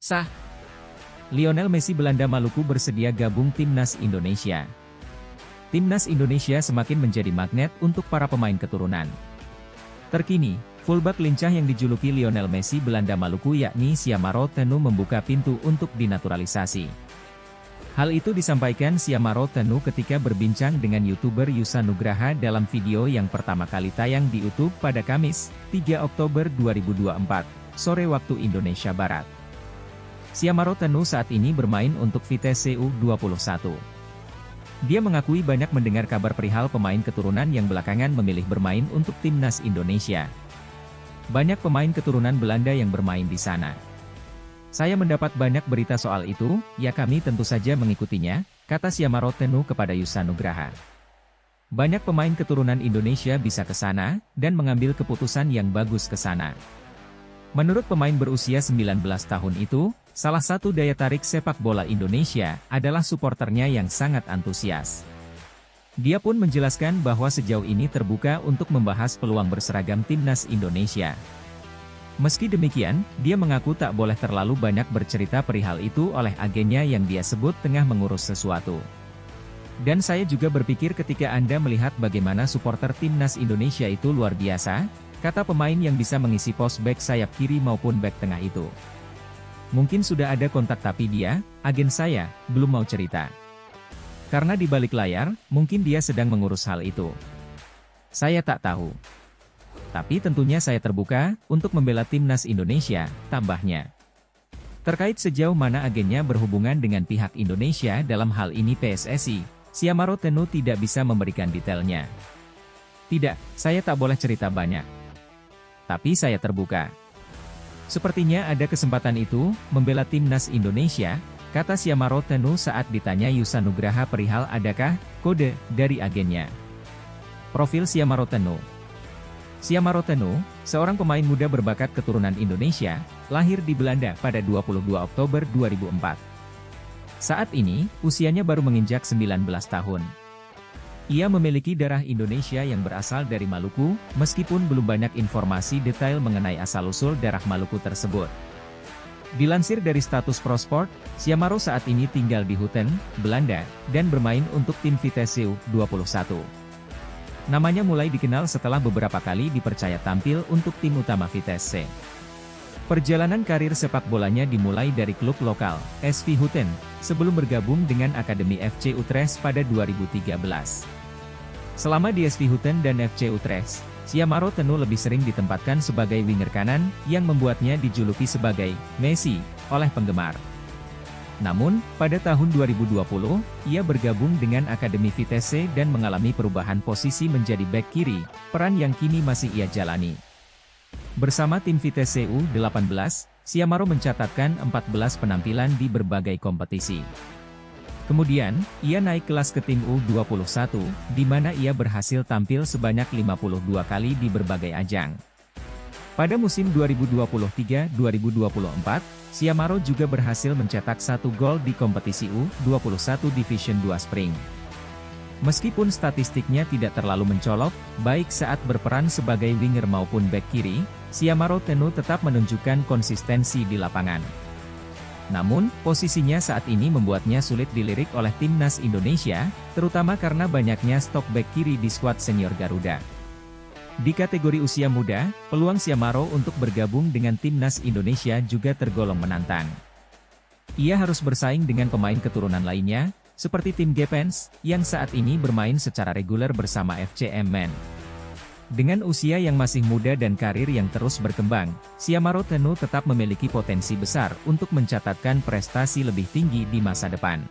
Sah. Lionel Messi Belanda Maluku bersedia gabung Timnas Indonesia. Timnas Indonesia semakin menjadi magnet untuk para pemain keturunan. Terkini, fullback lincah yang dijuluki Lionel Messi Belanda Maluku yakni Siamaro Tenu membuka pintu untuk dinaturalisasi. Hal itu disampaikan Siamaro Tenu ketika berbincang dengan YouTuber Yusa Nugraha dalam video yang pertama kali tayang di YouTube pada Kamis, 3 Oktober 2024, sore waktu Indonesia Barat. Siamaro Tenu saat ini bermain untuk Vitesse U21. Dia mengakui banyak mendengar kabar perihal pemain keturunan yang belakangan memilih bermain untuk Timnas Indonesia. Banyak pemain keturunan Belanda yang bermain di sana. Saya mendapat banyak berita soal itu, ya kami tentu saja mengikutinya, kata Siamaro Tenu kepada Yusa Nugraha. Banyak pemain keturunan Indonesia bisa ke sana, dan mengambil keputusan yang bagus ke sana. Menurut pemain berusia 19 tahun itu, salah satu daya tarik sepak bola Indonesia adalah suporternya yang sangat antusias. Dia pun menjelaskan bahwa sejauh ini terbuka untuk membahas peluang berseragam Timnas Indonesia. Meski demikian, dia mengaku tak boleh terlalu banyak bercerita perihal itu oleh agennya yang dia sebut tengah mengurus sesuatu. Dan saya juga berpikir ketika Anda melihat bagaimana suporter Timnas Indonesia itu luar biasa, kata pemain yang bisa mengisi pos bek sayap kiri maupun bek tengah itu. Mungkin sudah ada kontak tapi dia, agen saya, belum mau cerita. Karena di balik layar, mungkin dia sedang mengurus hal itu. Saya tak tahu. Tapi tentunya saya terbuka untuk membela Timnas Indonesia, tambahnya. Terkait sejauh mana agennya berhubungan dengan pihak Indonesia dalam hal ini PSSI, Siamaro Tenu tidak bisa memberikan detailnya. Tidak, saya tak boleh cerita banyak. Tapi saya terbuka. Sepertinya ada kesempatan itu, membela Timnas Indonesia, kata Siamaro Tenu saat ditanya Yusa Nugraha perihal adakah kode dari agennya. Profil Siamaro Tenu. Siamaro Tenu, seorang pemain muda berbakat keturunan Indonesia, lahir di Belanda pada 22 Oktober 2004. Saat ini, usianya baru menginjak 19 tahun. Ia memiliki darah Indonesia yang berasal dari Maluku, meskipun belum banyak informasi detail mengenai asal-usul darah Maluku tersebut. Dilansir dari status Prosport, Siamaro saat ini tinggal di Hutten, Belanda, dan bermain untuk tim Vitesse U21. Namanya mulai dikenal setelah beberapa kali dipercaya tampil untuk tim utama Vitesse. Perjalanan karir sepak bolanya dimulai dari klub lokal, SV Hutten, sebelum bergabung dengan Akademi FC Utrecht pada 2013. Selama di SV Hutten dan FC Utrecht, Siamaro Tenu lebih sering ditempatkan sebagai winger kanan, yang membuatnya dijuluki sebagai Messi oleh penggemar. Namun, pada tahun 2020, ia bergabung dengan Akademi Vitesse dan mengalami perubahan posisi menjadi bek kiri, peran yang kini masih ia jalani. Bersama tim Vitesse U18, Siamaro mencatatkan 14 penampilan di berbagai kompetisi. Kemudian, ia naik kelas ke tim U21, di mana ia berhasil tampil sebanyak 52 kali di berbagai ajang. Pada musim 2023-2024, Siamaro juga berhasil mencetak 1 gol di kompetisi U21 Division 2 Spring. Meskipun statistiknya tidak terlalu mencolok, baik saat berperan sebagai winger maupun bek kiri, Siamaro Tenu tetap menunjukkan konsistensi di lapangan. Namun, posisinya saat ini membuatnya sulit dilirik oleh Timnas Indonesia, terutama karena banyaknya stok bek kiri di skuad senior Garuda. Di kategori usia muda, peluang Siamaro untuk bergabung dengan Timnas Indonesia juga tergolong menantang. Ia harus bersaing dengan pemain keturunan lainnya, seperti Tim Gepens, yang saat ini bermain secara reguler bersama FC Emmen. Dengan usia yang masih muda dan karir yang terus berkembang, Siamaro Tenu tetap memiliki potensi besar untuk mencatatkan prestasi lebih tinggi di masa depan.